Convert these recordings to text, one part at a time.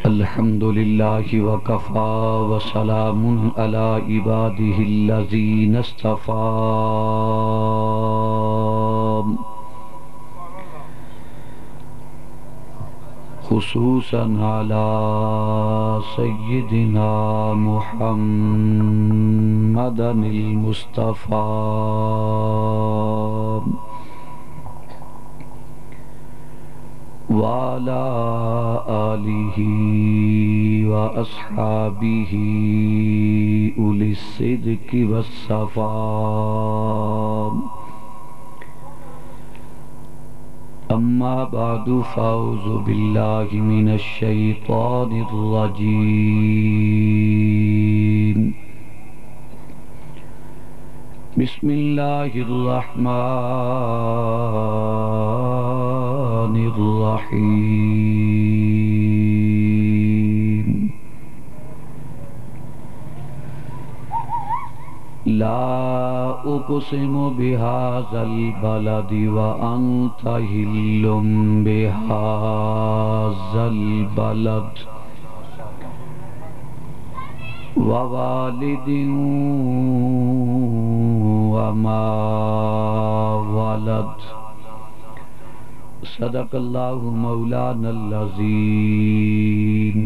الحمد لله وكفى وسلام على عباده الذين اصطفى خصوصا على سيدنا محمد المصطفى وعلى آله وأصحابه أولي الصدق والصفاء أما بعد فأعوذ بالله من الشيطان الرجيم بسم الله الرحمن الرحيم لا أقسم بهذا البلد وأنت حل بهذا البلد ووالد وما ولد صدق اللہ مولانا العظیم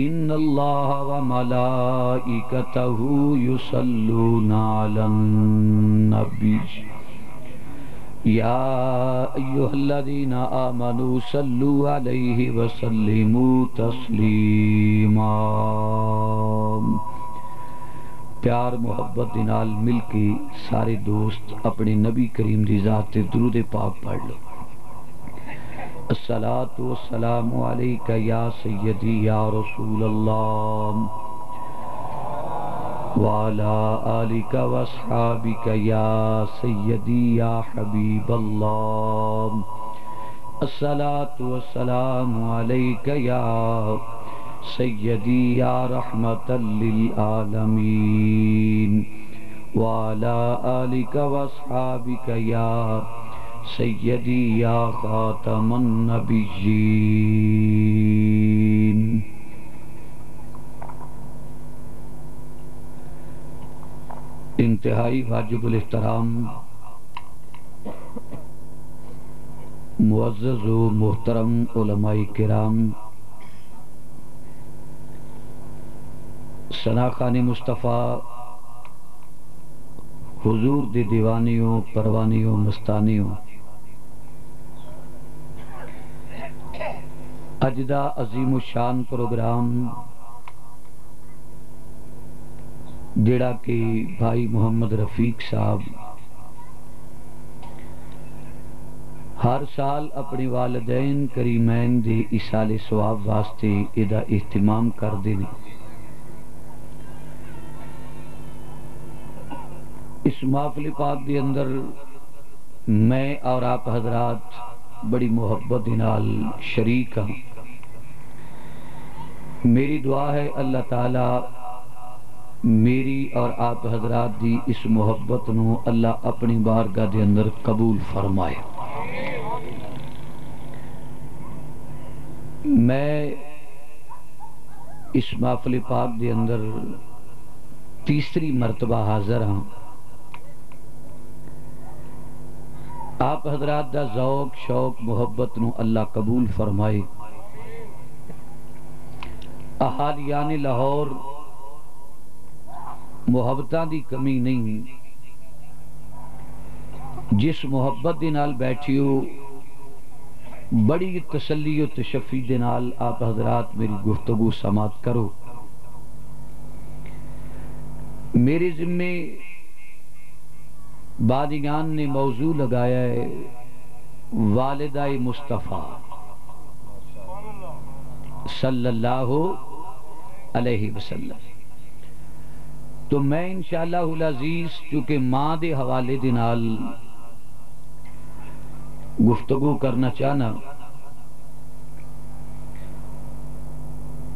ان اللہ وملائکتہ یصلون علی النبی یا ایھا الذین آمنوا صلوا علیہ وسلموا تسلیما۔ پیار محبت دنال مل کے سارے دوست اپنے نبی کریم دی ذات درود پاک پڑھ لو۔ الصلاۃ والسلام علیک یا سیدی یا رسول اللہ وعلی آلک واصحابک یا سیدی یا حبیب اللہ۔ الصلاۃ والسلام علیک یا سیدی یا رحمت للعالمین وعلی آلک واصحابک یا سیدی یا خاتم النبیین۔ انتہائی واجب الاحترام معزز و محترم علماء کرام، ثناخان مصطفیٰ، حضور دی دیوانیوں پروانیوں مستانیوں، اج دا عظیم الشان پروگرام جڑا کہ بھائی محمد رفیق صاحب ہر سال اپنے والدین کریمین دے ایصال ثواب واسطے ادا اہتمام کر دینے، اس محفل پاک دے اندر میں اور آپ حضرات بڑی محبت نال شریک ہاں۔ میری دعا ہے اللہ تعالی میری اور آپ حضرات دی اس محبت نو اللہ اپنی بارگاہ دے اندر قبول فرمائے۔ میں اس محفل پاک دے اندر تیسری مرتبہ حاضر ہاں۔ آپ حضرات دا ذوق شوق محبت نو اللہ قبول فرمائے۔ احالیان لاہور محبتاں دی کمی نہیں، جس محبت دے نال بیٹھیو بڑی تسلی و تشفی دے نال آپ حضرات میری گفتگو سماعت کرو۔ میرے ذمے بادیان نے موضوع لگایا ہے والدہ مصطفیٰ صلی اللہ علیہ وسلم۔ تو میں انشاءاللہ العزیز چونکہ ماں دے حوالے دے نال گفتگو کرنا چاہنا،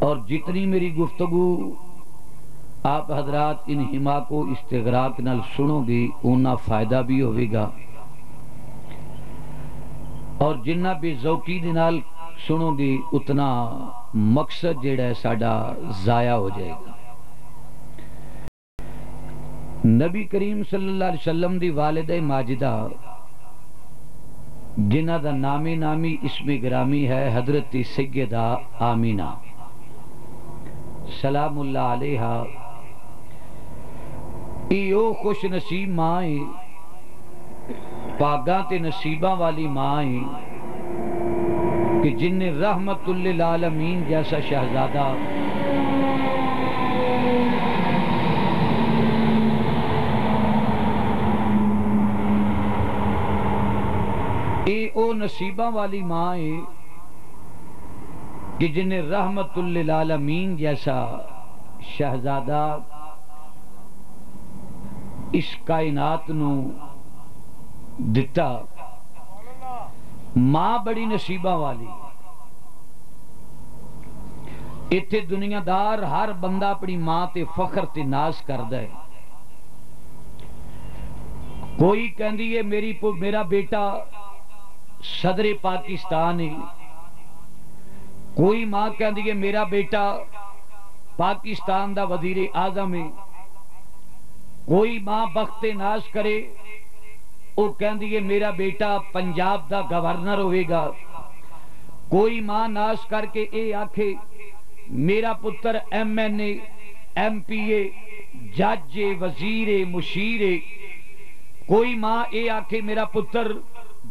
اور جتنی میری گفتگو آپ حضرات ان حما کو استغراق نال سنو گے اونا فائدہ بھی ہوئے گا، اور جنہ بے ذوقی دے نال سنو گی اتنا مقصد جیڑا ہے ساڈا ضائع ہو جائے گا۔ نبی کریم صلی اللہ علیہ وسلم دی والدہ ماجدہ جنہ دا نامی نامی اسم گرامی ہے حضرت سیدہ آمینہ سلام اللہ علیہا، ایو خوش نصیب ماں پاگاں تے نصیباں والی ماں کہ جن نے رحمت للعالمین جیسا شہزادہ اے او نصیباں والی ماں ہے کہ جن نے رحمت للعالمین جیسا شہزادہ اس کائنات نو دتا۔ ماں بڑی نصیبہ والی، اتھے دنیا دار ہر بندہ اپنی ماں تے فخر تے ناز کردہ ہے۔ کوئی کہندی ہے میرا بیٹا صدر پاکستان ہے، کوئی ماں کہندی ہے میرا بیٹا پاکستان دا وزیر اعظم ہے، کوئی ماں بخت ناز کرے وہ کہندی ہے میرا بیٹا پنجاب دا گورنر ہوئے گا، کوئی ماں ناز کر کے اے آکھے میرا پتر M N A M P A جج وزیر مشیر، کوئی ماں اے آکھے میرا پتر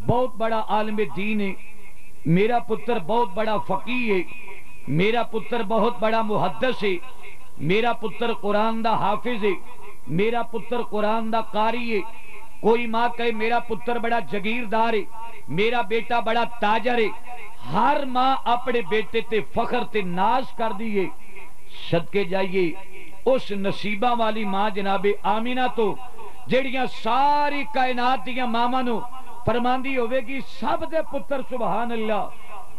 بہت بڑا عالم دین ہے، میرا پتر بہت بڑا فقیہ ہے، میرا پتر بہت بڑا محدث ہے، میرا پتر قرآن دا حافظ ہے، میرا پتر قرآن دا قاری ہے۔ کوئی ماں کہے میرا پتر بڑا جگیردار ہے، میرا بیٹا بڑا تاجر ہے۔ ہر ماں اپنے بیٹے تے فخر تے ناز کر دیئے۔ صدقے جائیے اس نصیبہ والی ماں جناب آمینہ تو جڑیاں ساری کائنات دیاں ماما نو فرماندی ہوئے گی سب دے پتر سبحان اللہ،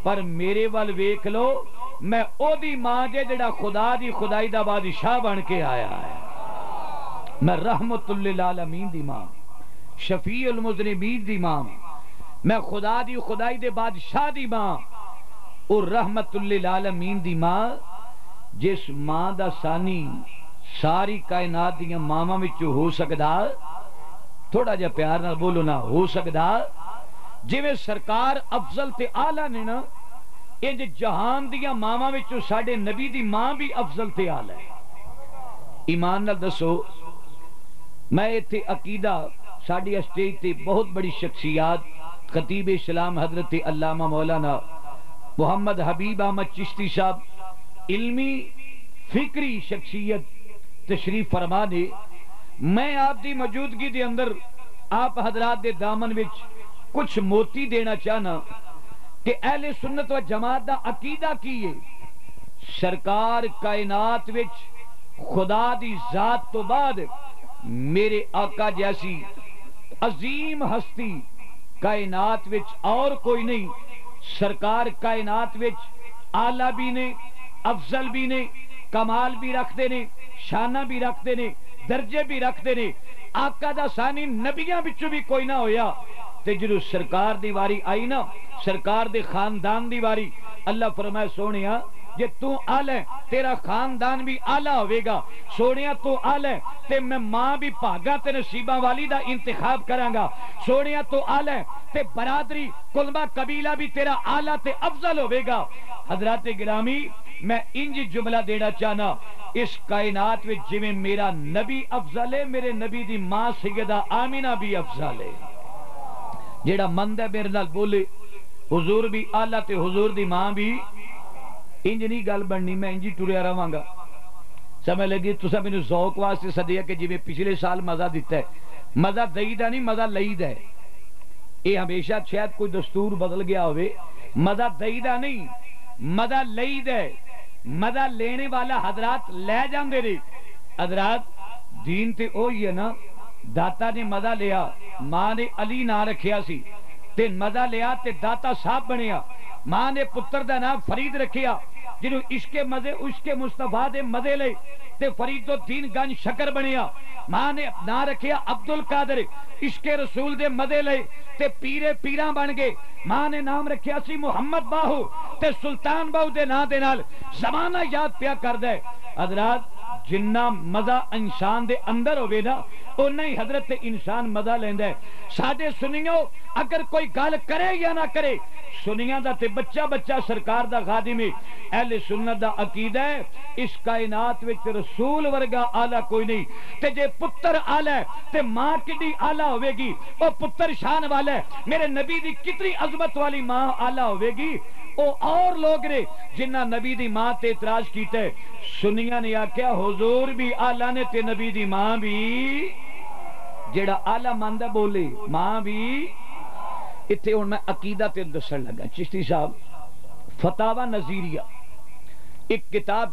پر میرے وال ویکھ لو میں او دی ماں جے جڑا خدا دی خدائی دا بادشاہ بن کے آیا ہے، میں رحمت للعالمین دی ماں، شفیع المذنبین دی ماں، میں خدا دی خدائی دے بادشاہ دی ماں اور رحمت للعالمین دی ماں، جس ماں دا ثانی ساری کائنات دیاں ماما وچوں ہو سکدا، تھوڑا جا پیار نہ بولو نا، ہو سکدا جویں سرکار افضل تے آلہ نے نا، انج جہان دیاں ماما وچوں ساڈے نبی دی ماں بھی افضل تے آلہ ہے۔ ایمان نال دسو میں ایتھے عقیدہ ساڈی اسٹیج تے بہت بڑی شخصیات خطیب اسلام حضرت علامہ مولانا محمد حبیب احمد چشتی صاحب علمی فکری شخصیت تشریف فرما دے، میں آپ دی موجودگی دے اندر آپ حضرات دے دامن وچ کچھ موتی دینا چاہنا کہ اہل سنت و جماعت دا عقیدہ کیے سرکار کائنات وچ خدا دی ذات تو بعد میرے آقا جیسی عظیم ہستی کائنات وچ اور کوئی نہیں، سرکار کائنات وچ آلہ بھی نے، افضل بھی نے، کمال بھی رکھتے نے، شانہ بھی رکھتے نے، درجے بھی رکھتے نے۔ آقا دا ثانی نبیاں بچوں بھی کوئی نہ ہویا، تے جدوں سرکار دی واری آئی نا، سرکار دے خاندان دی واری، اللہ فرمائے سونیا جے تو آلہ ہے تیرا خاندان بھی آلہ ہوئے گا، سونیا تو آلہ ہے تے میں ماں بھی پاگا تے نصیبہ والی دا انتخاب کروں گا، سونیا تو آلہ ہے تے برادری کلمہ قبیلہ بھی تیرا آلہ تے افضل ہوئے گا۔ حضرات گرامی میں انج جملہ دینا چاہنا، اس کائنات میں جویں میرا نبی افضل ہے، میرے نبی دی ماں سیدہ آمینہ بھی افضل ہے۔ جیڑا مند ہے میرے نال بولے حضور بھی آلہ تے حضور دی ماں بھی، انج نہیں گل بننی، میں انجی ٹریا رہاں گا۔ سمجھ لگی تسا میں نے ذوق واسطے صدیہ کہ جویں پچھلے سال مزہ دیتا ہے، مزہ دئیدہ نہیں مزہ لئیدہ ہے، یہ ہمیشہ شاید کوئی دستور بدل گیا ہوئے، مزہ دئیدہ نہیں مزہ لئیدہ ہے، مزہ لینے والا حضرات لے جاندے رہے۔ حضرات دین تے اوہی ہے نا، داتا نے مزہ لیا، ماں نے علی نہ رکھیا سی تے مزہ لیا تے داتا صاحب بنیا، ماں نے پتر دا نام فرید رکھیا جنہوں عشق مزے عشق مصطفیٰ دے مزے لے تے فرید الدین گنج شکر بنیا، ماں نے نا رکھیا عبد القادر عشق رسول دے مزے لے تے پیرے پیراں بن گئے، ماں نے نام رکھیا سی محمد باہو تے سلطان باہو دے نا دے نال زمانہ یاد پیا کر دے۔ حضرات جنہ مزہ انسان دے اندر ہوئے نا انہی ہی حضرت انسان مزہ لیندہ ہے۔ ساڈے سنیوں اگر کوئی گل کرے یا نہ کرے، سنیاں دا تے بچہ بچہ سرکار دا خادم ہے۔ اہل سنت دا عقیدہ ہے اس کائنات وچ رسول ورگا آلہ کوئی نہیں، تے جے پتر آلہ ہے تے ماں کڈی آلہ ہوئے گی، او پتر شان والا ہے۔ میرے نبی دی کتنی عظمت والی ماں آلہ ہوئے گی، او اور لوگ نے جنہ نبی دی ماں تے اعتراض کیتے۔ سنیاں نے آکھیا حضور بھی آلہ نے تے نبی دی ماں بھی، جیڑا آلہ ماندہ بولے ماں بھی۔ اتھے ہن میں عقیدہ تے دسن لگا چشتی صاحب، فتاوی نظیریہ ایک کتاب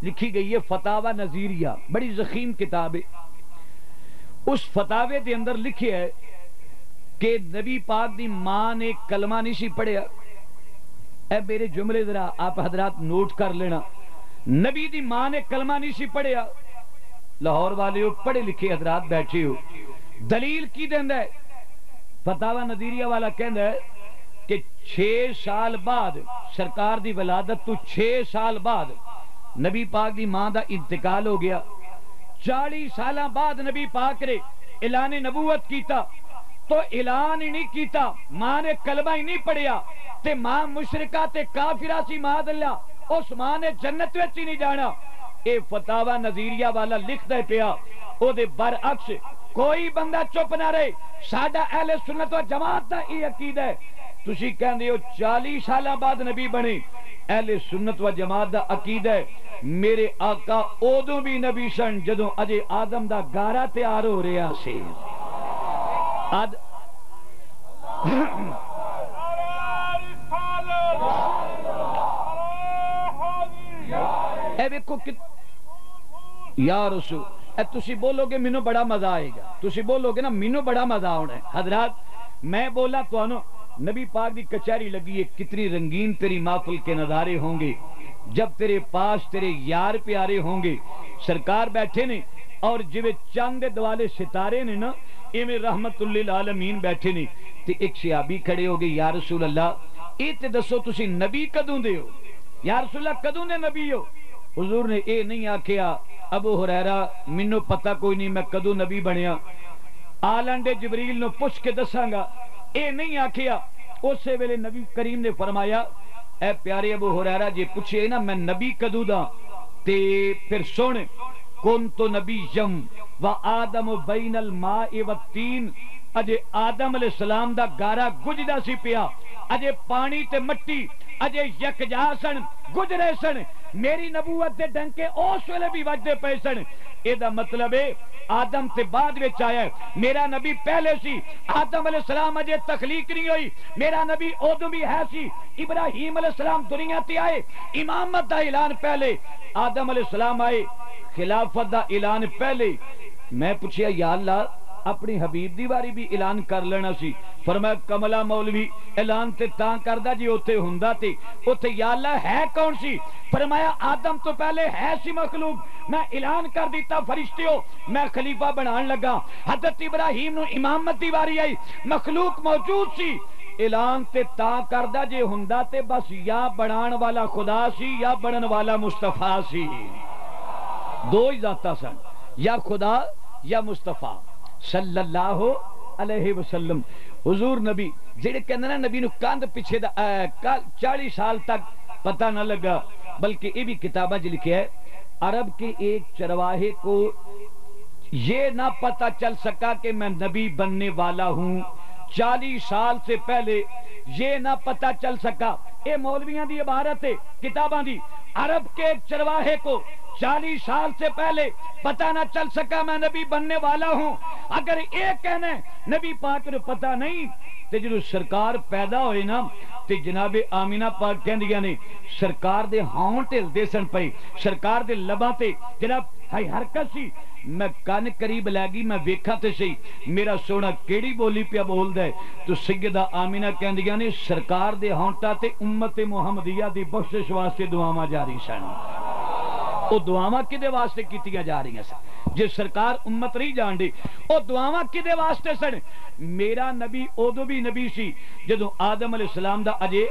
لکھی گئی ہے، فتاوی نظیریہ بڑی ضخیم کتاب ہے۔ اس فتاوے دے اندر لکھے ہے کہ نبی پاک دی ماں نے کلمہ نہیں سی پڑھیا۔ اے میرے جملے ذرا آپ حضرات نوٹ کر لینا، نبی دی ماں نے کلمہ نہیں سی پڑھیا۔ لاہور والے ہو، پڑھے لکھے حضرات بیٹھے ہو، دلیل کی دیندہ ہے؟ فتاوی نظیریہ والا کہندہ ہے کہ 6 سال بعد سرکار دی ولادت تو 6 سال بعد نبی پاک دی ماں دا انتقال ہو گیا۔ 40 سالہ بعد نبی پاک نے اعلان نبوت کیتا، تو اعلان ہی نہیں کیتا، ماں نے کلمہ ہی نہیں پڑھیا تے ماں مشرکہ تے کافرہ سی معاذ اللہ، اس ماں نے جنت وچ ہی نہیں جانا۔ اے فتاوی نظیریہ والا لکھ دے پیا، او دے برعکس کوئی بندہ چپ نہ رہے۔ ساڈا اہل سنت و جماعت دا یہ عقیدہ ہے۔ تسی کہندے ہو 40 سالہ بعد نبی بنے، اہل سنت و جماعت دا عقیدہ ہے میرے آقا اودوں بھی نبی سن جدوں اجے آدم دا گارا تیار ہو رہا سی۔ اے ویکھو یا رسول، اے تسی بولو گے مینوں بڑا مزہ آئے گا، تسی بولو گے نا مینوں بڑا مزہ آنا ہے۔ حضرات میں بولا تو نبی پاک دی کچہری لگی ہے، کتنی رنگین تیری محفل کے نظارے ہوں گے جب تیرے پاس تیرے یار پیارے ہوں گے۔ سرکار بیٹھے نے اور جو چاند دوالے ستارے نے نا ایویں رحمت للعالمین بیٹھے نے، تے ایک صحابی کھڑے ہو گئے، یا رسول اللہ اے تے دسو تسی نبی کدوں دے ہو؟ یا رسول اللہ کدوں دے نبی ہو؟ حضور نے اے نہیں آکھیا ابو ہریرہ منو پتہ کوئی نہیں میں کدوں نبی بنیا، آلنڈے جبریل نو پوچھ کے دساں گا، اے نہیں آکھیا۔ اسے ویلے نبی کریم نے فرمایا اے پیارے ابو ہریرہ جے پوچھے نا میں نبی کدوں دا تے پھر سن کنت نبیم و آدم بین الماء والتین، اجے آدم علیہ السلام دا گارا گجدا سی پیا، اجے پانی تے مٹی اجے یکجا سن گجرے سن، میری نبوت دے ڈنکے اس ویلے بھی وجدے پے سن۔ اے دا مطلب ہے آدم تے بعد وچ آیا ہے، میرا نبی پہلے سی، آدم علیہ السلام اجے تخلیق نہیں ہوئی، میرا نبی ادوں بھی ہے سی، ابراہیم علیہ السلام دنیا تے آئے، امامت دا اعلان پہلے، آدم علیہ السلام آئے، خلافت دا اعلان پہلے۔ میں پوچھیا یا اللہ اپنی حبیب دی واری بھی اعلان کر لینا سی، فرمایا کملا مولوی اعلان تے تاں کردہ جی اوتھے ہوندا تے اوتھے یا اللہ ہے کون سی؟ فرمایا آدم تو پہلے ہے سی مخلوق، میں اعلان کر دیتا فرشتیوں میں خلیفہ بنان لگا، حضرت ابراہیم نو امامت دی واری آئی، مخلوق موجود سی، اعلان تے تاں کردہ جے ہوندا تے بس یا بنان والا خدا سی یا بنن والا مصطفیٰ سی، دو ہی ذاتہ سن، یا خدا یا مصطفیٰ صلی اللہ علیہ وسلم۔ حضور نبی جڑے کہندے نا نبی نو کاند پیچھے دا 40 سال تک پتہ نہ لگا، بلکہ یہ بھی کتابہ جو لکھے ہے عرب کے ایک چرواہے کو یہ نہ پتہ چل سکا کہ میں نبی بننے والا ہوں، 40 سال سے پہلے یہ نہ پتہ چل سکا۔ اے مولویاں دی عبارت ہے کتاباں دی، عرب کے ایک چرواہے کو 40 سال سے پہلے پتہ نہ چل سکا میں نبی بننے والا ہوں۔ اگر ایک کہنا ہے نبی پاک نے پتہ نہیں تے جدوں سرکار پیدا ہوئے نا تے جناب آمینہ پاک کہندیاں نے سرکار دے ہونٹ ہلدے سن پئی، سرکار دے لباں تے جناب ہائی حرکت سی، میں کان قریب لگی میں ویکھا تے سی میرا سونا کیڑی بولی پیا بولدا ہے، تو سیدہ آمینہ کہندیاں نے سرکار دے ہونٹاں تے امت محمدیہ دی بخشش واسطے دعاواں جاری سن. وہ دعاواں کدے واسطے کیتیاں جا رہی سن؟ جے سرکار امت نہیں جان دی وہ دعاواں کدے واسطے سن؟ میرا نبی ادو بھی نبی سی جدو آدم علیہ السلام دا اجے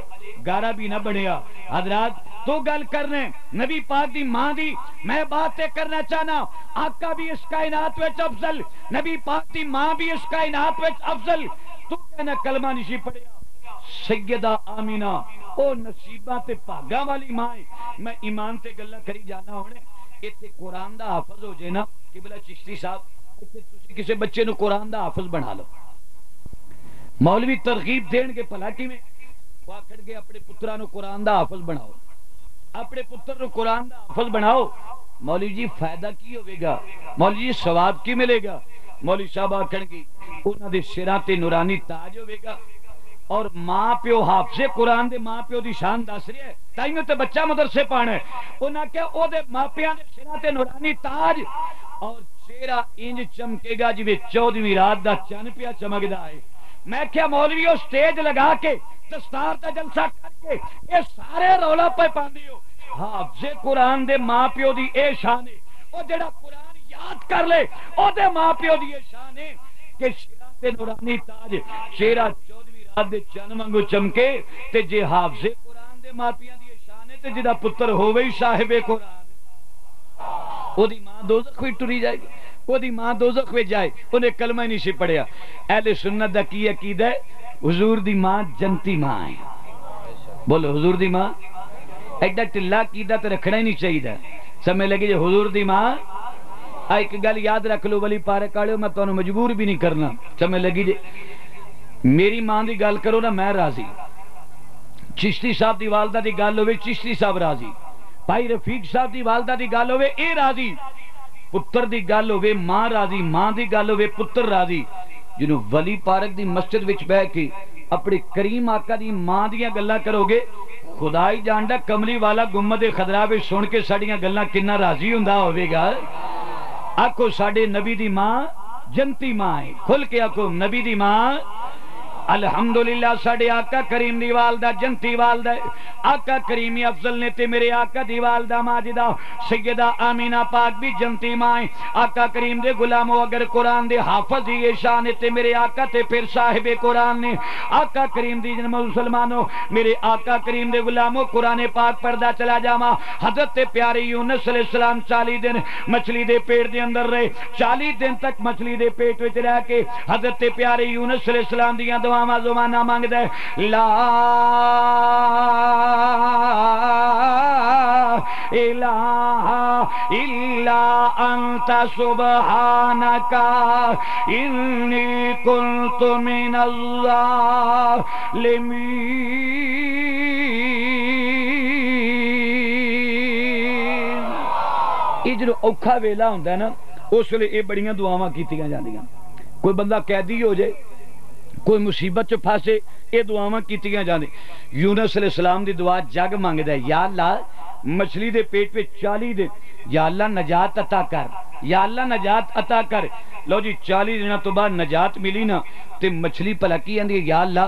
گارا بھی نہ بنیا. حضرات تو گل کرنے نبی پاک دی ماں دی میں باتیں کرنا چاہنا. آقا بھی اس کائنات وچ افضل، نبی پاک دی ماں بھی اس کائنات وچ افضل. تو کہنا کلمہ نشی پڑھیا سیدہ آمینہ او نصیبہ تے پاگاں والی ماں ہے. میں ایمان تے گلہ کری جانا ہونے ایتھے قرآن دا حافظ ہو جائے نا. قبلہ چشتی صاحب ایتھے تسی کسے بچے نو قرآن دا حافظ بنا لو. مولوی ترغیب دین کے بھلا کیویں وہ آکھن گے اپنے پتراں نو قرآن دا حافظ بناؤ، اپنے پتر نو قرآن دا حافظ بناؤ. مولوی جی فائدہ کی ہوئے گا؟ مولوی جی ثواب کی ملے گا؟ مولوی صاحب آکھن گے انہاں دے سراں تے نورانی تاج ہوئے گا. اور ماں پیو حافظ قرآن دے ماں پیو دی شان دس رہے ہیں تائیں تے بچہ مدرسے پانا ہے. انہاں کہ او دے ماں پیاں دے سراں تے نورانی تاج اور چہرہ انج چمکے گا جویں 14ویں رات دا چن پیا چمکدا ہے. میں کیا مولویو سٹیج لگا کے دستار دا جلسہ کر کے اے سارے رولا پہ پاندے ہو. حافظ قرآن دے ماں پیو دی اے شان ہے. او جڑا قرآن یاد کر لے او دے ماں پیو دی اے شان ہے کہ سراں تے نورانی تاج چہرہ 14ویں رات دے چن وانگو چمکے. تے جے حافظ قرآن دے ماں پیاں دی اے شان ہے تے جدا پتر ہووے صاحب قرآن او دی ماں دوزخ وچ ٹری جائے گی. وہ دی ماں دوزخ میں جائے انہیں کلمہ ہی نہیں سی پڑھیا. اہل سنت دا کی عقیدہ ہے حضور دی ماں جنتی ماں ہے. بولو حضور دی ماں ایڈا ٹلا عقیدہ تے رکھنا ہی نہیں چاہیے. سمجھ لگی جی حضور دی ماں ایک گل یاد رکھ لو ولی پارک والے میں تانوں مجبور بھی نہیں کرنا. سمجھ لگی جی میری ماں دی گل کرو نا میں راضی. چشتی صاحب دی والدہ دی گل ہوئے چشتی صاحب راضی. بھائی رفیق صاحب دی والدہ دی گل ہوئے اے راضی. پتر دی گل ہوئے ماں راضی، ماں دی گل ہوئے پتر راضی. جنہوں ولی پارک دی مسجد وچ بہ کے اپنے کریم آقا دی ماں دیاں گلاں کرو گے خدا ہی جاندا کملی والا گنبد خضرا وچ سن کے ساڈیاں گلاں کنا راضی ہوندا ہوے گا. آکھو ساڈے نبی دی ماں جنتی ماں ہے. کھل کے آکھو نبی دی ماں الحمدللہ. ساڈے آقا کریم دی والدہ جنتی والدہ ہے. آقا کریمی افضل نے تے میرے آقا دی والدہ ماجدہ سیدہ آمینہ پاک بھی جنتی ماں ہے. آقا کریم دے غلامو اگر قرآن دے حافظ دی شان تے میرے آقا تے پھر صاحب قرآن نے. آقا کریم دی جنم مسلمانوں میرے آقا کریم دے غلامو قرآن پاک پردہ چلا جاواں. حضرت پیارے یونس علیہ السلام 40 دن مچھلی دے پیٹ دے اندر رہے. 40 دن تک مچھلی دے پیٹ وچ رہ کے حضرت پیارے یونس علیہ السلام دیاں دعاواں زمانہ مانگدا ہے. لا الہ الا انت سبحانک انی کنت من الظالمین. یہ جو اوکھا ویلا ہوندا ہے نا اس ویلے یہ بڑیاں دعاواں کیتیاں جاندیاں. کوئی بندہ قیدی ہو جائے کوئی مصیبت چ پھاسے یہ دعاواں کیتیاں جاندی. یونس علیہ السلام دی دعا جگ مانگدا ہے یا اللہ مچھلی دے پیٹ پہ 40 دن یا اللہ نجات عطا کر یا اللہ نجات عطا کر. لو جی 40 دنوں تو بعد نجات ملی نا تے مچھلی بھلا کی آندی ہے یا اللہ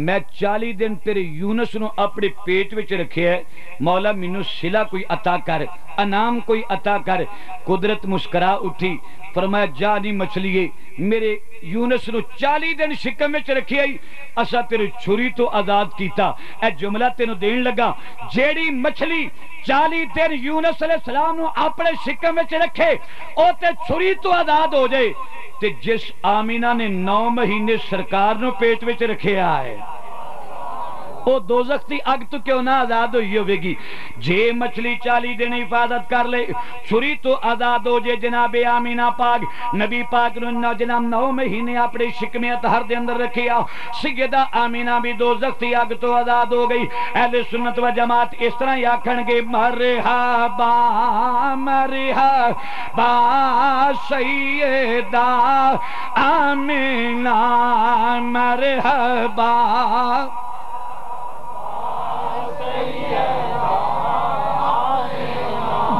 میں 40 دن تیرے یونس نو اپنے پیٹ وچ رکھیا ہے مولا مینوں صلہ کوئی عطا کر انعام کوئی عطا کر. قدرت مسکرا اٹھی فرمایا جا نہیں مچھلیے میرے یونس نو 40 دن شکم وچ رکھیا ہی اسا تیرے چھری تو آزاد کیتا. اے جملہ تینوں دین لگا جیڑی مچھلی 40 دن یونس علیہ السلام نو اپنے شکم وچ رکھے او تے چھری تو آزاد ہو جائے تے جس آمینہ نے 9 مہینے سرکار نو پیٹ وچ رکھیا ہے او دوزخ دی اگ تو کیوں نہ آزاد ہوئی ہوئے گی. جے مچھلی 40 دن حفاظت کر لے چھری تو آزاد ہو جے. جناب آمینہ پاک نبی پاک نو جناب 9 مہینے اپنے شکم اطہر دے اندر رکھیا. سیدہ آمینہ بھی دوزخ دی اگ تو آزاد ہو گئی. اہل سنت و جماعت اس طرح ہی آکھن گے مرحبا مرحبا سیدہ آمینہ مرحبا.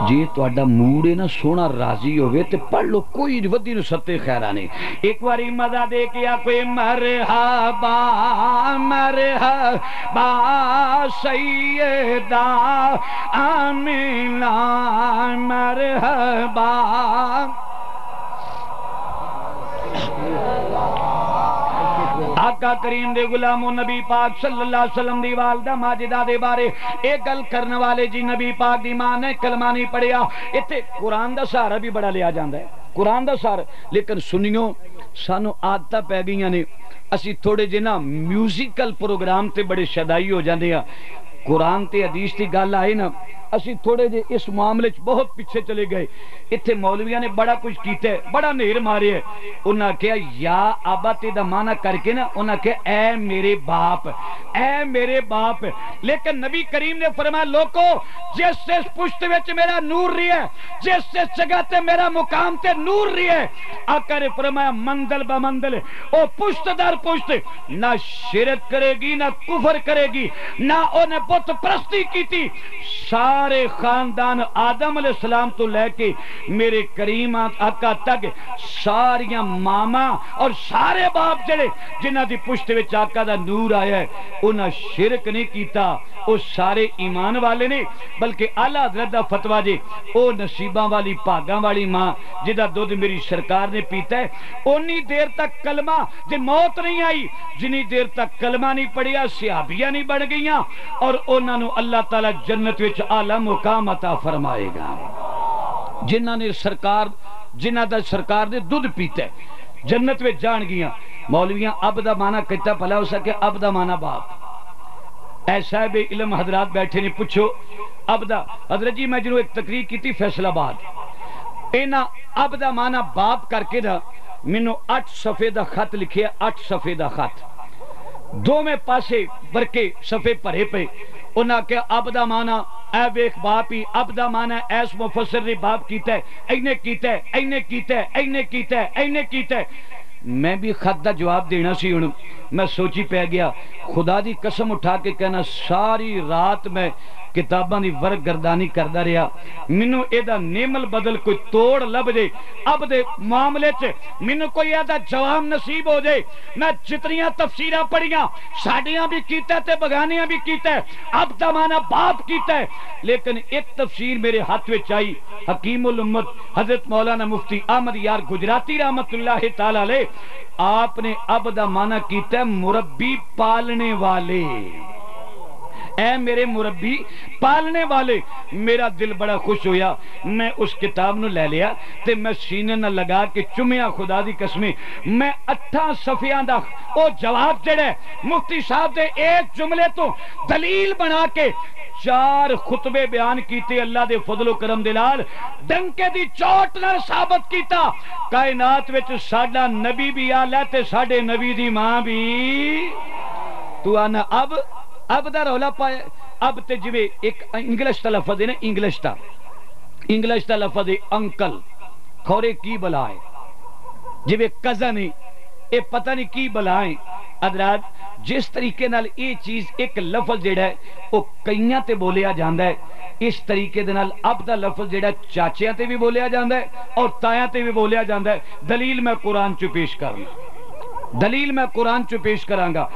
جی تہاڈا موڈ ہے نا سونا راضی ہوئے تے پڑھ لو کوئی ودی نو ستے خیرہ نہیں. ایک باری مزہ دے کیا کوئی مرحبا مرحبا سیدہ آمینہ مرحبا. آقا کریم دے غلامو نبی پاک صلی اللہ علیہ وسلم دی والدہ ماجدہ دے بارے ایک گل کرنے والے جی نبی پاک دی ماں نے کلمہ نہیں پڑھیا. اتھے قرآن دا سہارا بھی بڑا لیا جاندہ ہے قرآن دا سہارا. لیکن سنیوں سانو عادتہ پہ گئیاں نے اسی تھوڑے جنا میوزیکل پروگرام تے بڑے شدائی ہو جاندے ہیں. قرآن تے حدیث تی گل آئے نا اسی تھوڑے جے اس معاملے بہت پیچھے چلے گئے. اتھے مولویاں نے بڑا کچھ کیتے ہے بڑا نیر مارے ہے. انہاں کہا یا آبا تے دا معنی کر کے نا انہاں کہا اے میرے باپ اے میرے باپ. لیکن نبی کریم نے فرمایا لوکو جس سے پشت وچ میرا نور رہی ہے جس سے جگہ تے میرا مقام تے نور رہی ہے. آقا نے فرمایا مندل بمندل او پشت در پشت نہ شرک کرے گی نہ کفر کرے گی نہ انہیں بت پرستی کی تھی. سارے خاندان آدم علیہ السلام تو لے کے میرے کریم آقا تک ساریاں ماما اور سارے باپ جڑے جنہ دی پشت وچ آقا دا نور آیا ہے انہاں شرک نہیں کیتا. وہ سارے ایمان والے نے بلکہ اعلیٰ حضرت دا فتویٰ جی او نصیباں والی پاگاں والی ماں جدہ دودھ میری سرکار نے پیتا ہے انی دیر تک کلمہ جی موت نہیں آئی جنی دیر تک کلمہ نہیں پڑھیا صحابیہ نہیں بڑھ گئیاں اور انہوں نے اللہ تعالیٰ جنت وچ اعلیٰ مقام عطا فرمائے گا. جنہاں نے سرکار جنہ دا سرکار نے دودھ پیتا ہے جنت وچ جان گیاں. مولویاں اب دا معنی کتا پلا ہو سکے اب دا معنی باپ. اے صاحب علم حضرات بیٹھے نے پوچھو اب دا حضرت جی میں جنہوں ایک تقریر کی تھی فیصل آباد اینا اب دا معنی باپ کر کے دا منو 8 صفحے دا خط لکھے 8 صفحے دا خط دو میں پاسے برکے صفحے پڑھے پہ انہاں کہ اب دا معنی اے بیک باپی اب دا معنی ایس مفسر نے باپ کیتا ہے اینے کیتا ہے اینے کیتا ہے اینے کیتا ہے اینے کیتا ہے. میں بھی خط دا جواب دینا سی ہوں میں سوچی پہ گیا خدا دی قسم اٹھا کے کہنا ساری رات میں کتاباں دی ورق گردانی کردہ رہا منو ایدہ نیمل بدل کوئی توڑ لب دے اب دے معاملے چے منو کوئی ایدہ جواب نصیب ہو جائے. میں جتنیاں تفسیرہ پڑھیاں ساڑیاں بھی کیتا ہے تے بگانیاں بھی کیتا ہے اب دا معنی باپ کیتا ہے. لیکن ایک تفسیر میرے ہاتھ میں چاہی حکیم الامت حضرت مولانا مفتی احمد یار گجراتی رحمت اللہ تعالی علیہ آپ نے اب دا معنی کیتا ہے مربی پالنے والے. اے میرے مربی پالنے والے. میرا دل بڑا خوش ہویا میں اس کتاب نو لے لیا تے میں سینے نہ لگا کے چمیا خدا دی قسمیں میں 8 صفحیاں دا او جواب جڑے مفتی صاحب دے ایک جملے تو دلیل بنا کے 4 خطبے بیان کیتے اللہ دے فضل و کرم دلال ڈنکے دی چوٹ نہ ثابت کیتا کائنات وچ ساڈا نبی بھی آلہ تے ساڈے نبی دی ماں بھی. تو آنا اب دا رولا پائے اب تے جوے ایک انگلش تا لفظ ہے نا انگلش تا لفظ ہے انکل کھورے کی بلائیں جوے کزن ہے اے پتہ نہیں کی بلائیں. حضرات جس طریقے نال یہ چیز ایک لفظ جڑا ہے وہ کئیاں تے بولیا جاندا ہے اس طریقے دے نال اب دا لفظ جڑا چاچیاں تے بھی بولیا جاندا ہے اور تایاں تے بھی بولیا جاندا ہے. دلیل میں قرآن چو پیش کروں دلیل میں قرآن چو پیش کرانگا.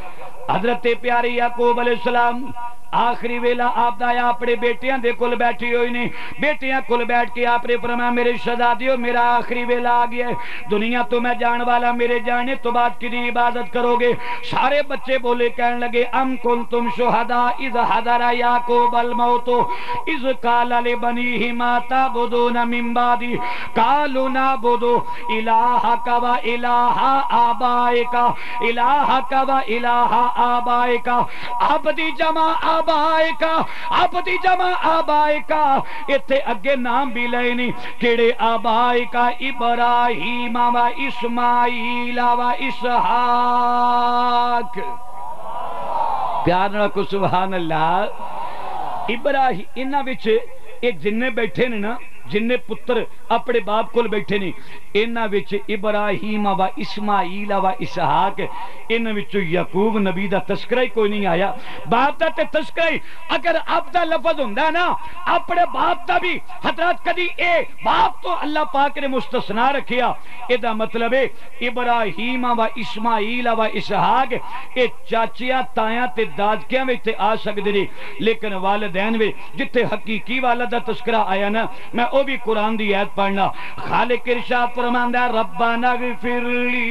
حضرت پیارے یعقوب علیہ السلام آخری ویلہ آپ دا یا اپنے بیٹیاں دے کل بیٹھی ہوئی نہیں بیٹیاں کل بیٹھ کے آپ نے فرمایا میرے شہزادیو میرا آخری ویلہ آ گیا ہے دنیا تو میں جان والا میرے جانے تو بات کی نہیں عبادت کرو گے. سارے بچے بولے کہنے لگے ام کنتم شہداء اذ حضر یعقوب الموت اذ قال لبنیہ ما تعبدون من بعدی قالوا نعبد الہک و الہ آبائک الہک و الہ آبائک عبدی جمع آبائکا عبدی جمع آبائکا اتھے اگے نام بھی لینی کیڑے آبائکا ابراہیم و اسماعیل و اسحاق. پیارنا کو سبحان اللہ. ابراہیم انہاں وچ ایک جننے بیٹھے نے نا جن پتر اپنے باپ کو بیٹھے نے انہاں وچ ابراہیم و اسماعیل و اسحاق انہاں وچ یعقوب نبی دا تذکرہ ہی کوئی نہیں آیا باپ دا تے تذکرہ ہی اگر اب دا لفظ ہوندا نا اپنے باپ دا بھی حضرت کدی اے باپ تو اللہ پاک نے مستثنا رکھیا اے دا مطلب ہے ابراہیم و اسماعیل و اسحاق اے چاچیاں تایاں تے دادکیاں وچ تے آ سکدے نے لیکن والدین وچ جتھے حقیقی والد دا تذکرہ آیا نا میں او بھی قرآن دی آیت پڑھنا خالق ارشاد فرماندا ہے ربنا اغفر لی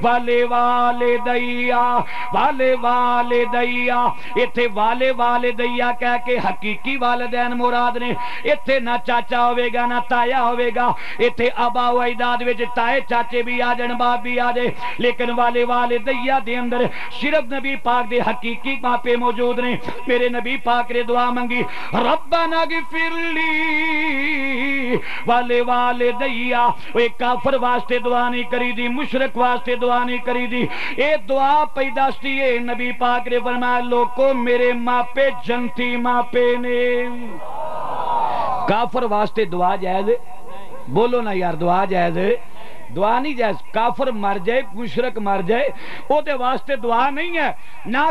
والے والدیا والے والدیا ایتھے والے والدیا کہہ کے حقیقی والدین مراد نے ایتھے نہ چاچا ہوئے گا نہ تایا ہوئے گا ایتھے آبا و اجداد وچ تائے چاچے بھی آ جان باپ بھی آ جائے لیکن والے والدیا دے اندر صرف نبی پاک دے حقیقی ماپے موجود نے میرے نبی پاک نے دعا منگی ربنا اغفر لی والے والدیا ایک کافر واسطے دعا نہیں کری دی مشرک واسطے دعا نہیں کری دی اے دعا پیداستی ہے نبی پاک نے فرمایا لوگوں میرے ماپے جنتی ماپے نے کافر واسطے دعا جائز بولو نا یار دعا جائز دعا نہیں جائز کافر مر جائے مشرک مر جائے او دے واسطے دعا نہیں ہے نہ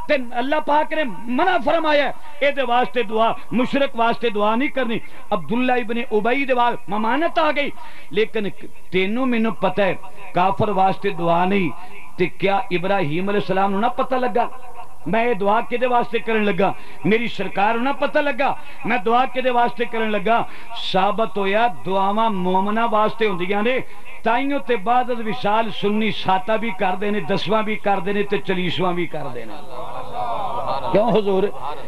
اللہ پاک نے منع فرمایا ہے اے دے واسطے دعا مشرک واسطے دعا نہیں کرنی عبداللہ ابن ابی دے واسطے ممانت آ گئی لیکن تینوں مینوں پتہ ہے کافر واسطے دعا نہیں تے کیا ابراہیم علیہ السلام نہ پتہ لگا میں دعا کدے واسطے کرن لگا میری سرکار نہ پتہ لگا میں دعا کدے واسطے کرن لگا ثابت ہویا دعاواں مومنہ واسطے ہوندیاں نے تائیوں تے بعد از وصال سنی ساتہ بھی کر دینے 10واں بھی کر دینے تے 40واں بھی کر دینے کیوں حضور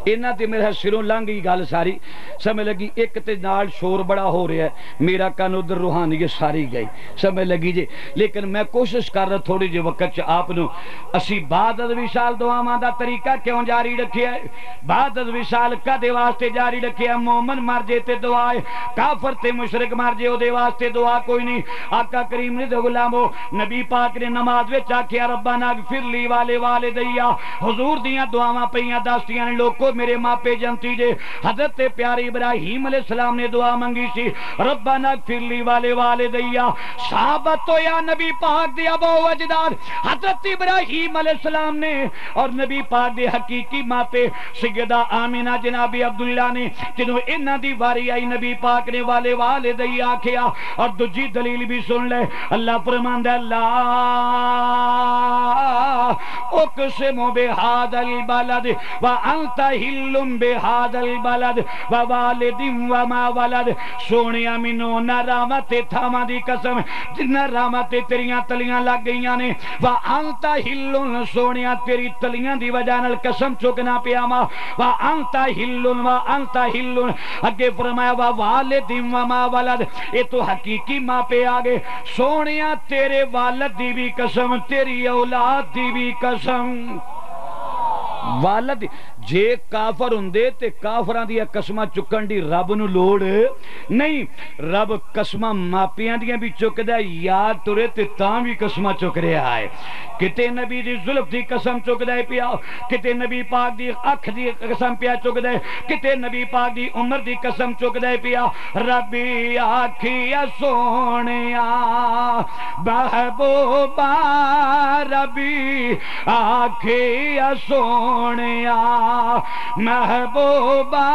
انہاں تے میرا سروں لنگ گئی گل ساری سمجھ لگی ایک تے نال شور بڑا ہو رہا ہے میرا کان ادھر روحانیت ساری گئی سمجھ لگی جی لیکن میں کوشش کر رہا تھوڑی جی وقت آپ نو اسی بعد از وصال دعاواں دا طریقہ کیوں جاری رکھیا ہے بعد از وصال کدے واسطے جاری رکھیا مومن مر جے تے دعا ہے کافر تے مشرک مر جے او دے واسطے دعا کوئی نہیں آقا کریم نے غلامو نبی پاک نے نماز وچ آکھیا ربنا اغفر لی والے والدیا حضور دیاں دعاواں پیاں دستیاں نے لوکو میرے ماپے جنتی جے حضرت پیارے ابراہیم علیہ السلام نے دعا منگی سی ربنا اغفر لی والے والدیا ثابت ہویا نبی پاک دے ابا و اجداد حضرت ابراہیم علیہ السلام نے اور نبی پاک دے حقیقی ماپے سیدہ آمینہ جناب عبداللہ نے جنہوں انہاں دی واری آئی نبی پاک نے والے والدیا آکھیا اور دوجی دلیل بھی سن لے اللہ فرماندا ہے لا اقسم بہذا البلد وانت حل بہذا البلد ووالد وما ولد سونیا مینوں نرامت تھاواں دی قسم جنہ رحمت تیریاں تلیاں لگ گئیاں نے وانت حل سونیا تیری تلیاں دی وجہ نال قسم چکنا پیا ما وانت حل وانت حل اگے فرمایا ووالد وما ولد یہ تو حقیقی ماں پہ آگے سونیا تیرے والد دی بھی قسم تیری اولاد دی بھی قسم والد جے کافر ہوندے تے کافراں دی قسماں چکن دی رب نو لوڑ نہیں رب قسماں ماپیاں دیاں بھی چکدا ہے یاد ترے تے تاں بھی قسماں چک رہا ہے کتے نبی دی زلف دی قسم چکدا ہے پیا کتے نبی پاک دی اکھ دی قسم پیا چکدا ہے کتے نبی پاک دی عمر دی قسم چکدا ہے پیا ربی آکھیا سونیا محبوبا ربی آکھیا سونیا محبوبہ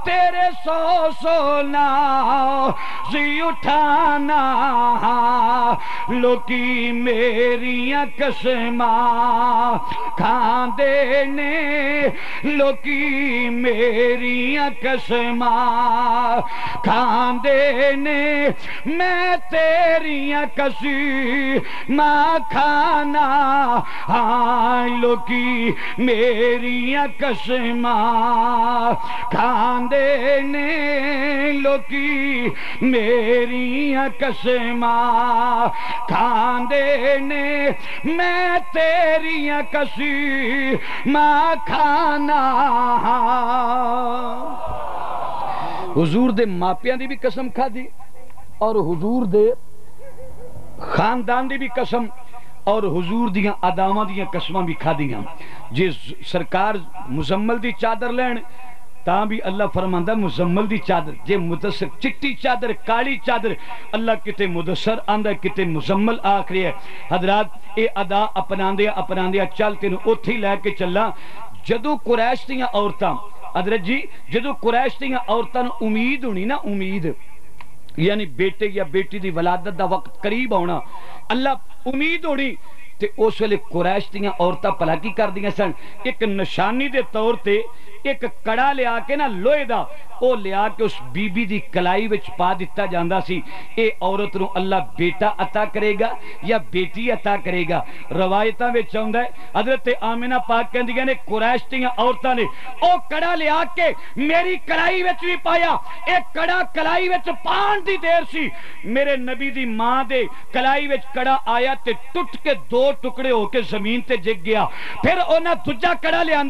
تیرے سونا سی اٹھانا لوکی میریاں قسماں کھاندے نے لوکی میریاں قسماں کھاندے نے میں تیریاں قسماں کھانا ہاں لوکی میریاں قسماں کھاندے نے لوکی میریاں قسماں کھاندے نے میں تیریاں قسماں کھانا حضور دے ماپیاں دی بھی قسم کھا دی اور حضور دے خاندان دی بھی قسم اور حضور دیاں اداواں دیاں قسماں بھی کھا دیاں جے سرکار مزمل دی چادر لین تاں بھی اللہ فرماندا مزمل دی چادر، جے مدثر چٹی چادر کالی چادر اللہ کتے مدثر آندا کتے مزمل آکھری ہے۔ حضرات اے ادا اپناندیا چل تینوں اوتھے ہی لے کے چلا جدو قریش دیاں عورتاں، حضرت جی جدو قریش دیاں عورتاں امید ہونی نا، امید یعنی بیٹے یا بیٹی دی ولادت دا وقت قریب ہونا، اللہ امید ہونی تے اس ویلے قریش دیاں عورتاں پلا کی کر دیاں سن، ایک نشانی دے طور تے ایک کڑا لیا کے نا لوہے دا او لیا کے اس بی بی دی کلائی وچ پا دیتا جاندا سی، اے عورت نو اللہ بیٹا عطا کرے گا یا بیٹی عطا کرے گا۔ روایتاں وچ آوندا ہے حضرت آمنہ پاک کہندیاں نے قریش دیاں عورتاں نے او کڑا لیا کے میری کلائی وچ بھی پایا، اے کڑا کلائی وچ پان دی دیر سی، میرے نبی دی ماں دے کلائی وچ کڑا آیا تے ٹوٹ کے دو ٹکڑے ہو کے زمین تے جگ گیا، پھر انہاں دوجا کڑا لیا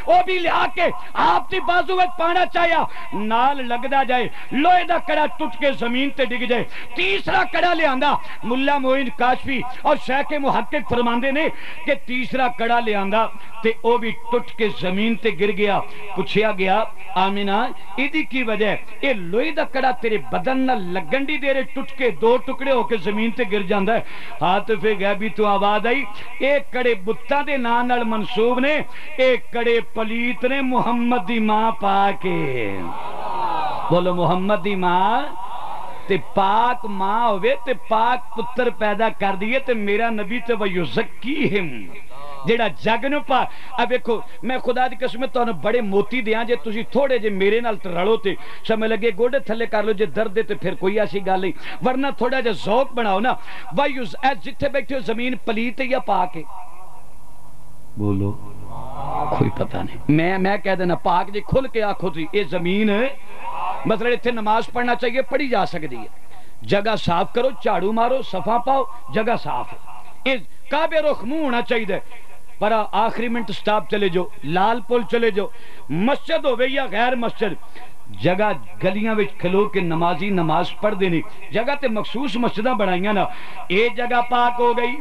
او بھی لیا کے آپ دی بازو وچ پانا چاہیا، نال لگدا جائے لوہے دا کڑا ٹوٹ کے زمین تے ڈگ جائے، تیسرا کڑا لے آندا ملا معین کاشفی اور شیخ محقق فرماندے نے کہ تیسرا کڑا لے آندا تے او بھی ٹوٹ کے زمین تے گر گیا۔ پوچھیا گیا آمنہ ایدی کی وجہ اے لوہے دا کڑا تیرے بدن نہ لگن دی دیرے ٹوٹ کے دو ٹکڑے ہو کے زمین تے گر جاندا ہے؟ حاطف غیبی تو آواز آئی اے کڑے بتاں دے نام نال منسوب نے، اے کڑے پلیت نے محمد دی ماں پا کے، بولو محمد دی ماں تے پاک ماں ہوئے تے پاک پتر پیدا کر دیئے تے میرا نبی تے وَيُزَكِّيهِمْ جیڑا جگ نو پا۔ اب دیکھو میں خدا دی قسم تو بڑے موتی دیاں جے تسی تھوڑے جے میرے نال رلو تے سمجھ لگے گوڑے تھلے کر لو، جے درد دے تے پھر کوئی ایسی گل نہیں، ورنہ تھوڑا جے ذوق بناؤ نا۔ جتھے بیٹھے ہو زمین پلیت یا پاک ہے؟ بولو کوئی پتہ نہیں، میں کہہ دینا پاک جی کھل کے آنکھو تھی اے زمین مطلب اتنے نماز پڑھنا چاہیے، پڑھی جا سکتی ہے، جگہ صاف کرو، جھاڑو مارو، صفا پاؤ، جگہ صاف ہے، کعبے رخ منہ ہونا چاہیے، پر آخری منٹ سٹاپ چلے جو، لال پل چلے جو، مسجد ہوئے یا غیر مسجد، جگہ گلیاں وچ کھلو کے نمازی نماز پڑھ دینی، جگہ تے مخصوص مسجدہ بڑھائیاں نا، اے جگہ پاک ہو گئی،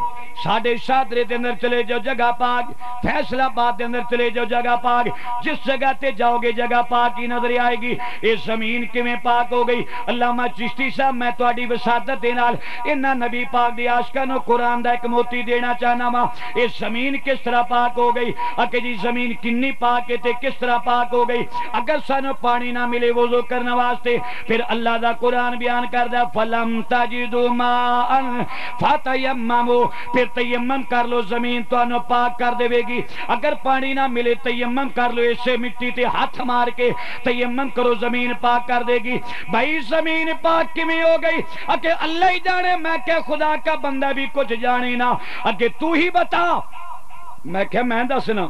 ساڑھے شادرے دے اندر چلے جاؤ جگہ پاک، فیصلہ باد دے اندر چلے جاؤ جگہ پاک، جس جگہ تے جاؤ گے جگہ پاک ہی نظر آئے گی۔ اے زمین کیویں پاک ہو گئی؟ علامہ چشتی صاحب میں تہاڈی وسادت دے نال انہاں نبی پاک دی عاشقاں نو قرآن دا ایک موتی دینا چاہنا وا۔ اے زمین کس طرح پاک ہو گئی؟ اکے جی زمین کنی پاک ہے تے کس طرح پاک ہو گئی؟ اگر سانو پانی نہ ملے وضو کرنے واسطے، پھر اللہ دا قرآن بیان کردہ فَلَمْ تَجِدُوا مَاءً فَتَيَمَّمُوا، پھر تیمم کر لو، زمین تو انو پاک کر دے گی۔ اگر پانی نہ ملے تیمم کر لو، اسے مٹی تے ہاتھ مار کے تیمم کرو، زمین پاک کر دے گی۔ بھائی زمین پاک کیویں ہو گئی؟ اکے اللہ ہی جانے، میں کہ خدا کا بندہ بھی کچھ جانے نہ، اکے تو ہی بتا، میں کہ میں دسنا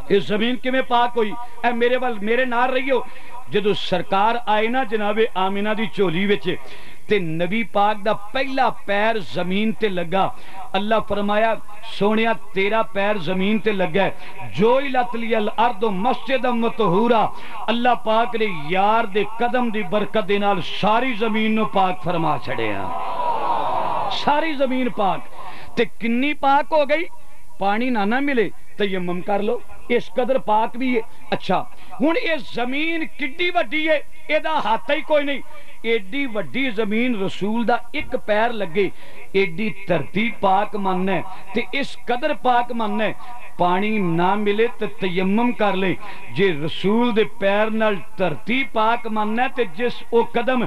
اس زمین کیویں پاک ہوئی؟ اے میرے نال رہیو، جدو سرکار آئے نا جناب آمنہ دی چولی وچے تے نبی پاک دا پہلا پیر زمین تے لگا، اللہ فرمایا سونیا تیرا پیر زمین تے لگا ہے، جو لت لی الارض مسجدا وطہورا، اللہ پاک نے یار دے قدم دی برکت دے نال ساری زمین نو پاک فرما چھڑیا، ساری زمین پاک تے کنی پاک ہو گئی؟ پانی نہ ملے تیمم کر لو، اس قدر پاک بھی ہے۔ اچھا ہن یہ زمین کڈی وڈی ہے، اے دا ہاتھ ہی کوئی نہیں، ایڈی وڈی زمین رسول دا ایک پیر لگے، ایڈی دھرتی پاک مننا ہے تے اس قدر پاک مننا ہے، پانی نہ ملے تے تیمم کر لیں، جے رسول دے پیر نال دھرتی پاک مننا ہے تے جس او قدم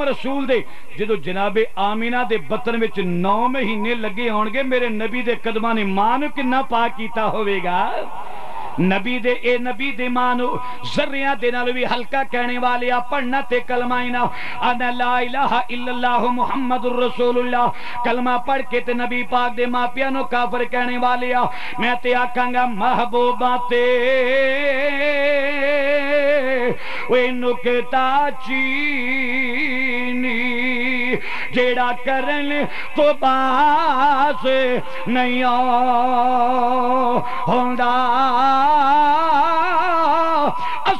رسول دے جدو جناب آمینہ دے بطن وچ 9 مہینے لگے ہون گے، میرے نبی دے قدماں نے ماں نو کنا پاک کیتا ہوئے گا؟ نبی دے مانو ذریعہ دے نالو بھی ہلکا کہنے والے پڑھنا تے کلمہ اینا انا لا الہ الا اللہ محمد الرسول اللہ، کلمہ پڑھ کے تے نبی پاک دے ماں پیانو کافر کہنے والے میں تے آکھاں گا محبوبہ تے وے نکتا چینی جیڑا کرن تو باز نہیں ہوندا،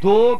2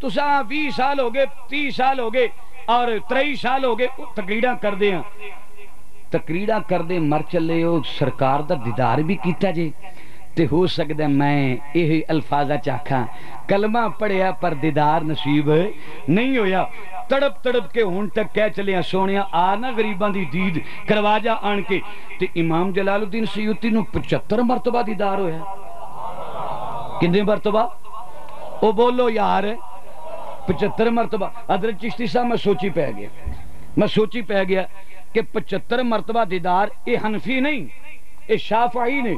تساں 20 سال ہو گئے 30 سال ہو گئے اور 23 سال ہو گئے تقریراں کردے ہیں تقریراں کردے مر چلے ہو سرکار دا دیدار بھی کیتا جے تے ہو سکتا ہے میں یہ الفاظہ چاکھاں کلمہ پڑھیا پر دیدار نصیب نہیں ہویا تڑپ تڑپ کے ہون تک کہہ چلے ہیں سونیا آنا غریبان دی دید کروا جا آن کے تے امام جلال الدین سیوطی نو 75 مرتبہ دیدار ہویا کتنے مرتبہ او بولو یار 75 مرتبہ حضرت چشتی صاحب میں سوچی پہ گیا کہ 75 مرتبہ دیدار اے حنفی نہیں اے شافعی نہیں